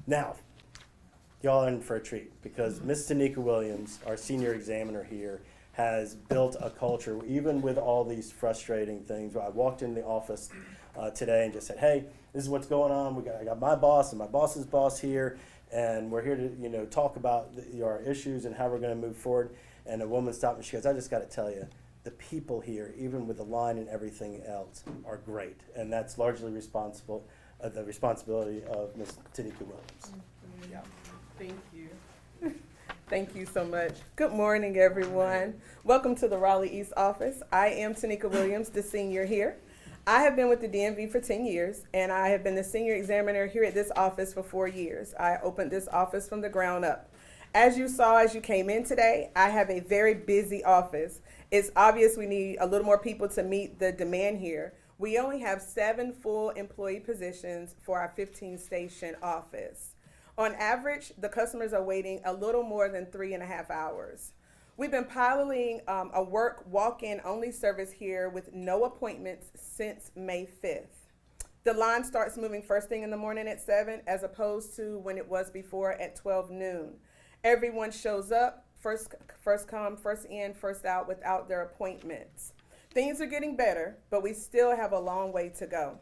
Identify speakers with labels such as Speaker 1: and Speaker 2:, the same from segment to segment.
Speaker 1: Now, y'all are in for a treat because Miss Tanika Williams, our senior examiner here, has built a culture, even with all these frustrating things. I walked in the office today and just said, hey, this is what's going on. I got my boss and my boss's boss here, and we're here to talk about our issues and how we're going to move forward. And a woman stopped me. She goes, I just got to tell you, the people here, even with the line and everything else, are great. And that's largely the responsibility of Ms. Tanika Williams.
Speaker 2: Yeah. Thank you. Thank you so much. Good morning, everyone. Welcome to the Raleigh East office. I am Tanika Williams, the senior here. I have been with the DMV for 10 years, and I have been the senior examiner here at this office for 4 years. I opened this office from the ground up. As you saw as you came in today, I have a very busy office. It's obvious we need a little more people to meet the demand here. We only have 7 full employee positions for our 15-station office. On average, the customers are waiting a little more than 3.5 hours. We've been piloting a walk-in only service here with no appointments since May 5th. The line starts moving first thing in the morning at 7 as opposed to when it was before at 12 noon. Everyone shows up, first come, first in, first out without their appointments. Things are getting better, but we still have a long way to go.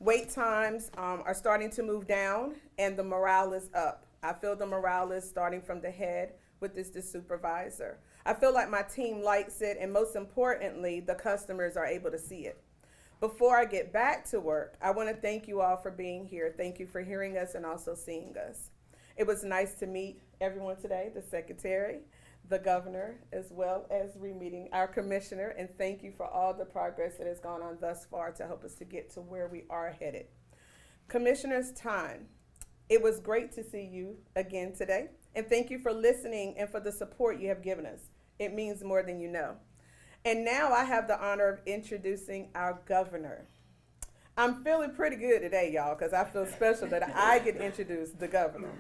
Speaker 2: Wait times are starting to move down, and the morale is up. I feel the morale is starting from the head with the supervisor. I feel like my team likes it, and most importantly, the customers are able to see it. Before I get back to work, I want to thank you all for being here. Thank you for hearing us and also seeing us. It was nice to meet everyone today, the secretary, the governor, as well as re-meeting our commissioner, and thank you for all the progress that has gone on thus far to help us to get to where we are headed. Commissioner Stein, it was great to see you again today, and thank you for listening and for the support you have given us. It means more than you know. And now I have the honor of introducing our governor. I'm feeling pretty good today, y'all, because I feel special that I get introduced the governor.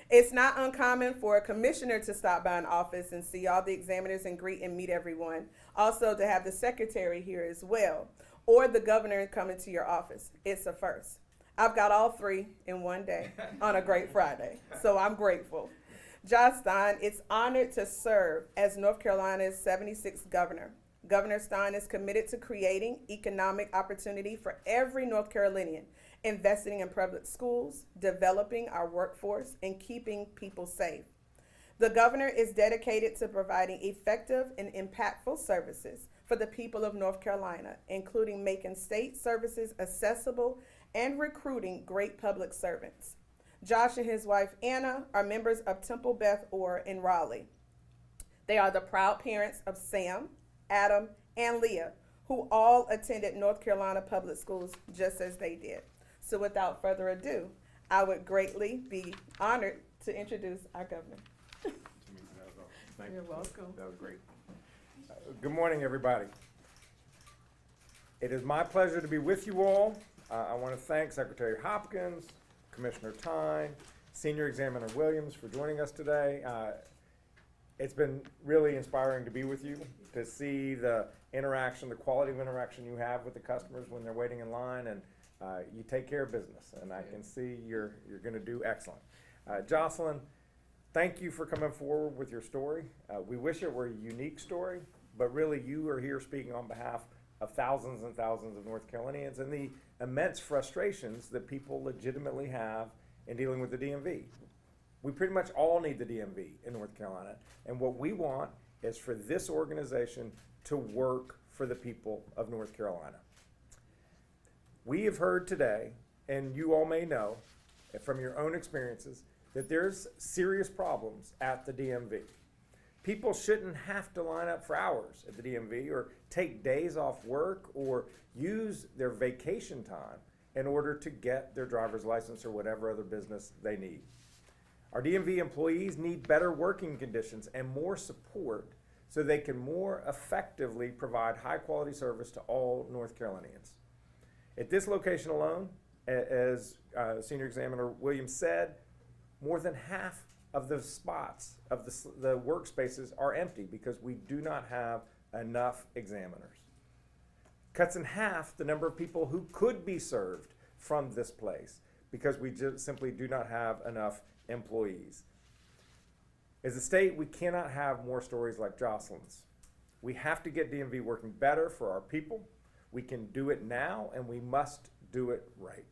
Speaker 2: It's not uncommon for a commissioner to stop by an office and see all the examiners and greet and meet everyone. Also to have the secretary here as well, or the governor come into your office. It's a first. I've got all 3 in one day on a great Friday, so I'm grateful. Josh Stein is honored to serve as North Carolina's 76th governor. Governor Stein is committed to creating economic opportunity for every North Carolinian, investing in public schools, developing our workforce, and keeping people safe. The governor is dedicated to providing effective and impactful services for the people of North Carolina, including making state services accessible and recruiting great public servants. Josh and his wife Anna are members of Temple Beth Orr in Raleigh. They are the proud parents of Sam, Adam, and Leah, who all attended North Carolina public schools just as they did. So without further ado, I would greatly be honored to introduce our governor.
Speaker 3: You're
Speaker 2: welcome.
Speaker 3: That was great. Good morning, everybody. It is my pleasure to be with you all. I want to thank Secretary Hopkins, Commissioner Tyne, Senior Examiner Williams for joining us today. It's been really inspiring to be with you, to see the interaction, the quality of interaction you have with the customers when they're waiting in line, and you take care of business, and I can see you're going to do excellent. Jocelyn, thank you for coming forward with your story. We wish it were a unique story, but really you are here speaking on behalf of thousands and thousands of North Carolinians and the immense frustrations that people legitimately have in dealing with the DMV. We pretty much all need the DMV in North Carolina, and what we want is for this organization to work for the people of North Carolina. We have heard today, and you all may know from your own experiences, that there's serious problems at the DMV. People shouldn't have to line up for hours at the DMV or take days off work or use their vacation time in order to get their driver's license or whatever other business they need. Our DMV employees need better working conditions and more support so they can more effectively provide high quality service to all North Carolinians. At this location alone, as Senior Examiner Williams said, more than half of the spots of the workspaces are empty because we do not have enough examiners. Cuts in half the number of people who could be served from this place because we just simply do not have enough employees. As a state, we cannot have more stories like Jocelyn's. We have to get DMV working better for our people. We can do it now, and we must do it right.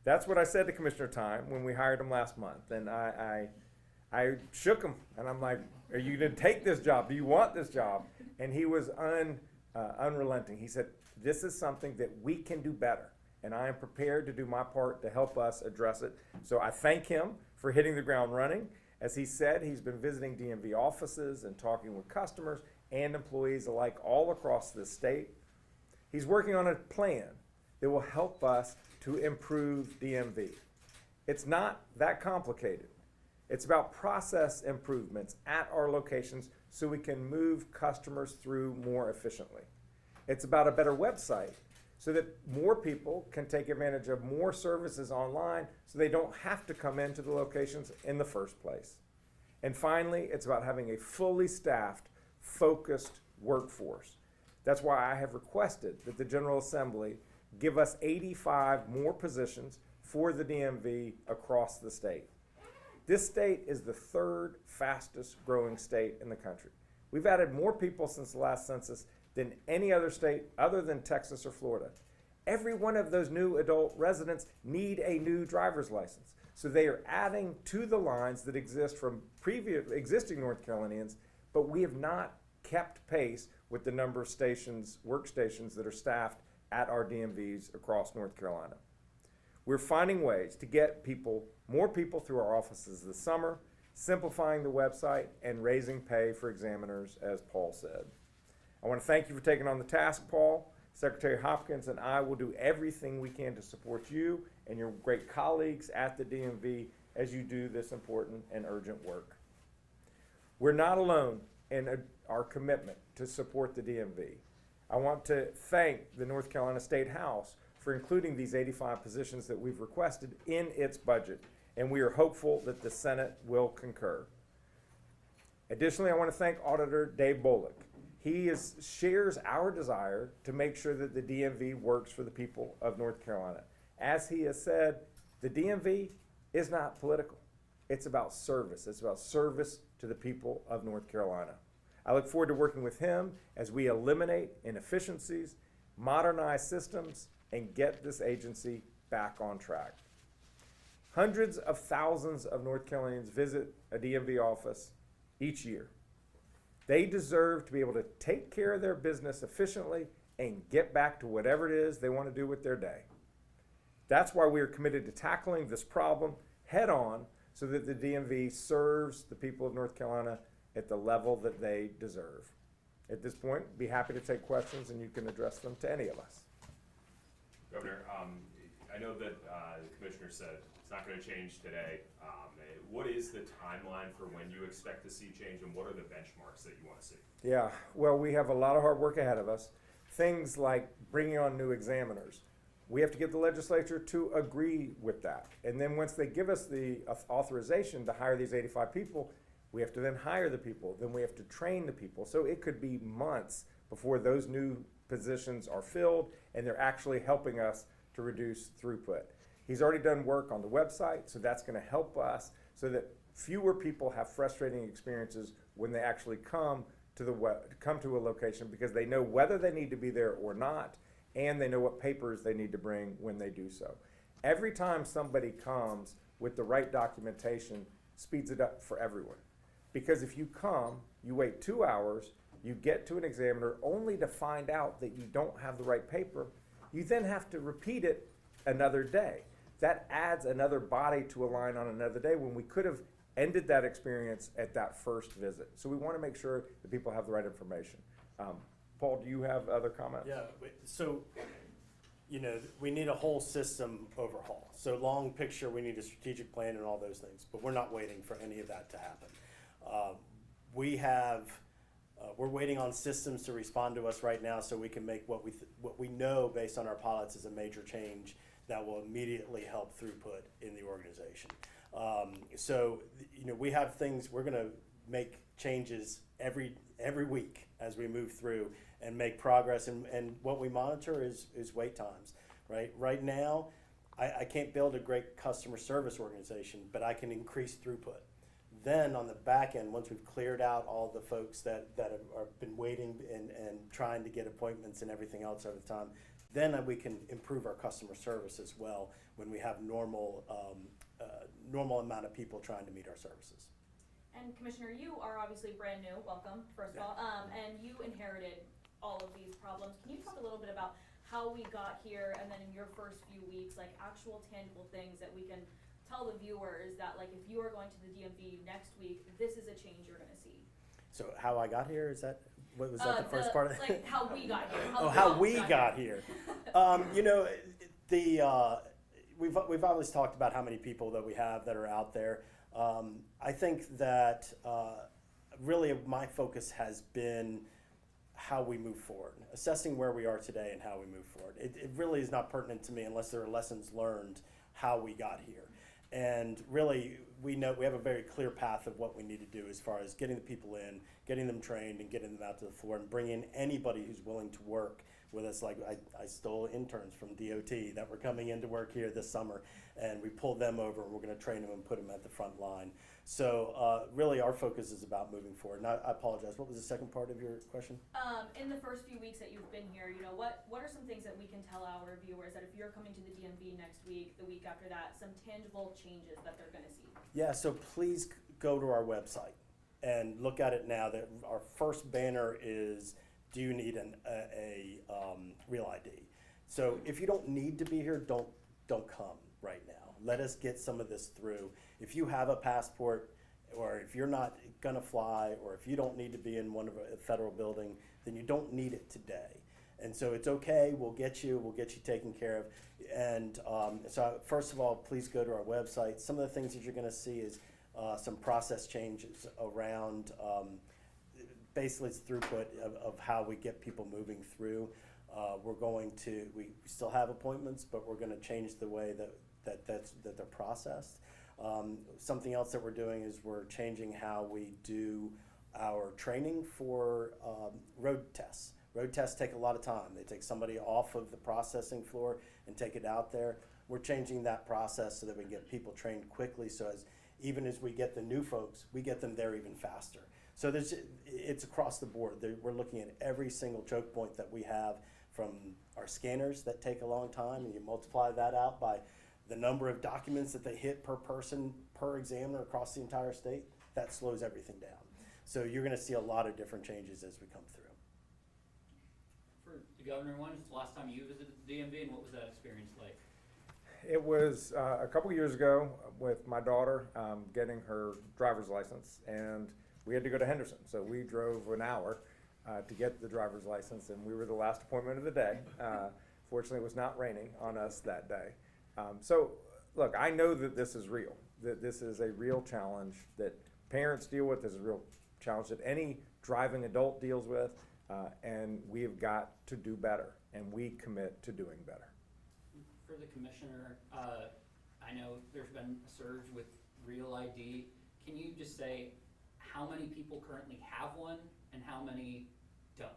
Speaker 3: That's what I said to Commissioner Time when we hired him last month, and I shook him, and I'm like, are you gonna take this job? Do you want this job? And he was unrelenting. He said, this is something that we can do better, and I am prepared to do my part to help us address it. So I thank him for hitting the ground running. As he said, he's been visiting DMV offices and talking with customers and employees alike all across the state. He's working on a plan that will help us to improve DMV. It's not that complicated. It's about process improvements at our locations so we can move customers through more efficiently. It's about a better website so that more people can take advantage of more services online so they don't have to come into the locations in the first place. And finally, it's about having a fully staffed, focused workforce. That's why I have requested that the General Assembly give us 85 more positions for the DMV across the state. This state is the third fastest growing state in the country. We've added more people since the last census than any other state other than Texas or Florida. Every one of those new adult residents need a new driver's license. So they are adding to the lines that exist from previous existing North Carolinians, but we have not kept pace with the number of stations, workstations that are staffed at our DMVs across North Carolina. We're finding ways to get more people through our offices this summer, simplifying the website and raising pay for examiners, as Paul said. I want to thank you for taking on the task, Paul. Secretary Hopkins and I will do everything we can to support you and your great colleagues at the DMV as you do this important and urgent work. We're not alone in our commitment to support the DMV. I want to thank the North Carolina State House for including these 85 positions that we've requested in its budget, and we are hopeful that the Senate will concur. Additionally, I want to thank Auditor Dave Bullock. He shares our desire to make sure that the DMV works for the people of North Carolina. As he has said, the DMV is not political. It's about service. It's about service to the people of North Carolina. I look forward to working with him as we eliminate inefficiencies, modernize systems, and get this agency back on track. Hundreds of thousands of North Carolinians visit a DMV office each year. They deserve to be able to take care of their business efficiently and get back to whatever it is they want to do with their day. That's why we are committed to tackling this problem head on so that the DMV serves the people of North Carolina at the level that they deserve. At this point, be happy to take questions and you can address them to any of us.
Speaker 4: Governor, I know that the commissioner said it's not going to change today. What is the timeline for when you expect to see change, and what are the benchmarks that you want to see?
Speaker 3: Yeah, well, we have a lot of hard work ahead of us. Things like bringing on new examiners. We have to get the legislature to agree with that. And then once they give us the authorization to hire these 85 people, we have to then hire the people. Then we have to train the people. So it could be months before those new positions are filled and they're actually helping us to reduce throughput. He's already done work on the website, so that's going to help us so that fewer people have frustrating experiences when they actually come to a location because they know whether they need to be there or not, and they know what papers they need to bring when they do so. Every time somebody comes with the right documentation, speeds it up for everyone. Because if you come, you wait 2 hours, you get to an examiner only to find out that you don't have the right paper, you then have to repeat it another day. That adds another body to a line on another day when we could have ended that experience at that first visit. So we want to make sure that people have the right information. Paul, do you have other comments?
Speaker 1: Yeah, so, we need a whole system overhaul. So long picture, we need a strategic plan and all those things, but we're not waiting for any of that to happen. We're waiting on systems to respond to us right now so we can make what we know based on our pilots is a major change that will immediately help throughput in the organization. We have things, we're gonna make changes every week as we move through and make progress, and what we monitor is wait times. right? Right now, I can't build a great customer service organization, but I can increase throughput. Then on the back end, once we've cleared out all the folks that have been waiting and trying to get appointments and everything else over the time, then we can improve our customer service as well when we have normal amount of people trying to meet our services.
Speaker 5: And Commissioner, you are obviously brand new, welcome, first of all, and you inherited all of these problems. Can you talk a little bit about how we got here, and then in your first few weeks, like actual tangible things that we can tell the viewers that, like, if you are going to the DMV next week, this is a change you're gonna see?
Speaker 1: So how I got here, is that, what was that the first part of it?
Speaker 5: Like how we got here.
Speaker 1: How we got here. You know, we've always talked about how many people that we have that are out there. I think that really my focus has been how we move forward, assessing where we are today and how we move forward. It really is not pertinent to me unless there are lessons learned how we got here. And really, we know we have a very clear path of what we need to do as far as getting the people in, getting them trained, and getting them out to the floor, and bringing anybody who's willing to work with us. Like I stole interns from DOT that were coming in to work here this summer, and we pulled them over, and we're going to train them and put them at the front line. So really, our focus is about moving forward. And I apologize. What was the second part of your question?
Speaker 5: In the first few weeks that you've been here, you know, what are some things that we can tell our viewers that if you're coming to the DMV next week, the week after that, some tangible changes that they're going to see?
Speaker 1: Yeah, so please go to our website and look at it now. That our first banner is, do you need a real ID? So if you don't need to be here, don't come right now. Let us get some of this through. If you have a passport, or if you're not gonna fly, or if you don't need to be in one of a federal building, then you don't need it today. And so it's okay, we'll get you taken care of. And so first of all, please go to our website. Some of the things that you're gonna see is some process changes around basically it's throughput of how we get people moving through. We still have appointments, but we're gonna change the way that they're processed. Something else that we're doing is we're changing how we do our training for road tests. Road tests take a lot of time. They take somebody off of the processing floor and take it out there. We're changing that process so that we get people trained quickly, so even as we get the new folks, we get them there even faster. So it's across the board. We're looking at every single choke point that we have, from our scanners that take a long time, and you multiply that out by the number of documents that they hit per person, per examiner across the entire state. That slows everything down. So you're gonna see a lot of different changes as we come through.
Speaker 6: For the governor one, it's the last time you visited the DMV, and what was that experience like?
Speaker 3: It was a couple years ago with my daughter getting her driver's license, and we had to go to Henderson. So we drove an hour to get the driver's license, and we were the last appointment of the day. Fortunately, it was not raining on us that day. So look, I know that this is real, that this is a real challenge that parents deal with, this is a real challenge that any driving adult deals with, and we have got to do better, and we commit to doing better.
Speaker 6: For the commissioner, I know there's been a surge with Real ID. Can you just say how many people currently have one and how many don't?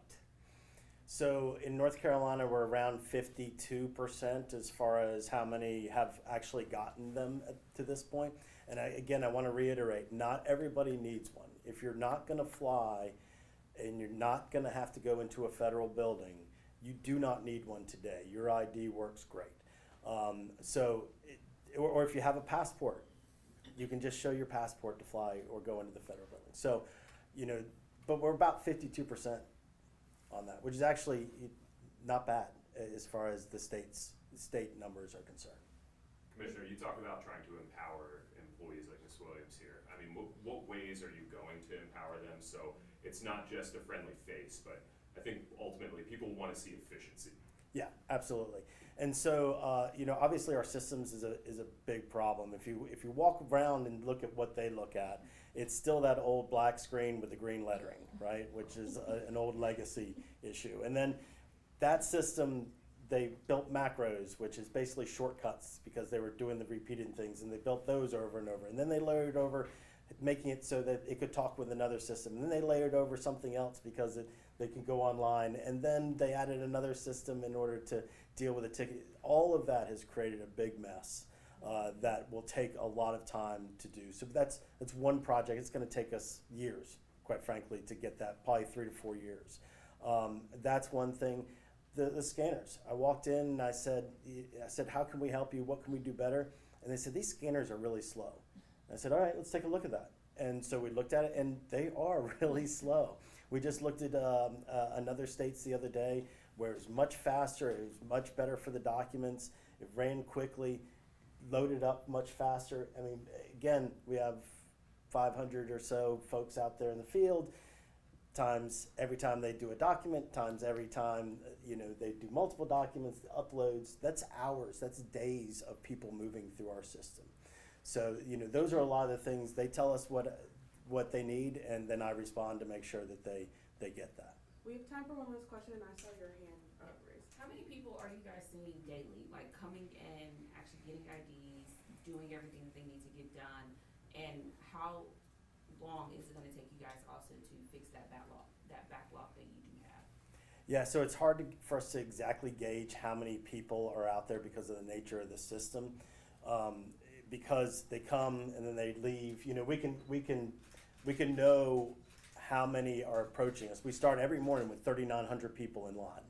Speaker 1: So in North Carolina, we're around 52% as far as how many have actually gotten them to this point. And I want to reiterate, not everybody needs one. If you're not going to fly and you're not going to have to go into a federal building, you do not need one today. Your ID works great. Or if you have a passport, you can just show your passport to fly or go into the federal building. So, but we're about 52% on that, which is actually not bad as far as the state numbers are concerned.
Speaker 4: Commissioner, you talk about trying to empower employees like Ms. Williams here. I mean, what ways are you going to empower them so it's not just a friendly face, but I think ultimately people want to see efficiency.
Speaker 1: Yeah, absolutely. And so, obviously our systems is a big problem. If you walk around and look at what they look at, it's still that old black screen with the green lettering, right? Which is an old legacy issue. And then that system, they built macros, which is basically shortcuts because they were doing the repeated things, and they built those over and over. And then they layered over, making it so that it could talk with another system. And then they layered over something else because they could go online. And then they added another system in order to deal with a ticket. All of that has created a big mess that will take a lot of time to do. So that's one project. It's going to take us years, quite frankly, to get that, probably 3 to 4 years. That's one thing. The scanners. I walked in and I said, how can we help you? What can we do better? And they said, these scanners are really slow. And I said, all right, let's take a look at that. And so we looked at it, and they are really slow. We just looked at another states the other day where it was much faster, it was much better for the documents, it ran quickly, loaded up much faster. I mean, again, we have 500 or so folks out there in the field, times every time they do a document, times every time they do multiple documents, the uploads. That's hours, that's days of people moving through our system. So those are a lot of the things. They tell us what they need, and then I respond to make sure that they get that.
Speaker 7: We have time for one last question, and I saw your hand raised.
Speaker 8: How many people are you guys seeing daily, like coming in, actually getting IDs, doing everything that they need to get done? And how long is it gonna take you guys also to fix that backlog that you do have?
Speaker 1: Yeah, so it's hard for us to exactly gauge how many people are out there because of the nature of the system. Because they come and then they leave, we can know how many are approaching us. We start every morning with 3,900 people in line.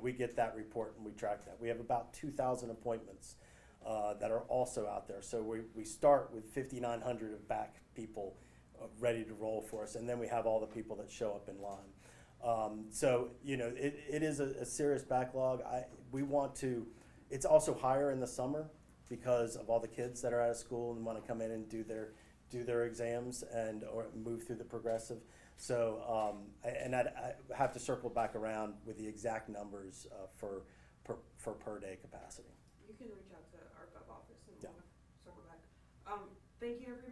Speaker 1: We get that report and we track that. We have about 2,000 appointments that are also out there. So we start with 5,900 of back people ready to roll for us, and then we have all the people that show up in line. So it is a serious backlog. It's also higher in the summer because of all the kids that are out of school and want to come in and do their exams or move through the progressive. So I have to circle back around with the exact numbers for per day capacity.
Speaker 7: You can reach out to our gov office and
Speaker 1: Yeah.
Speaker 7: we'll circle back. Thank you, everybody.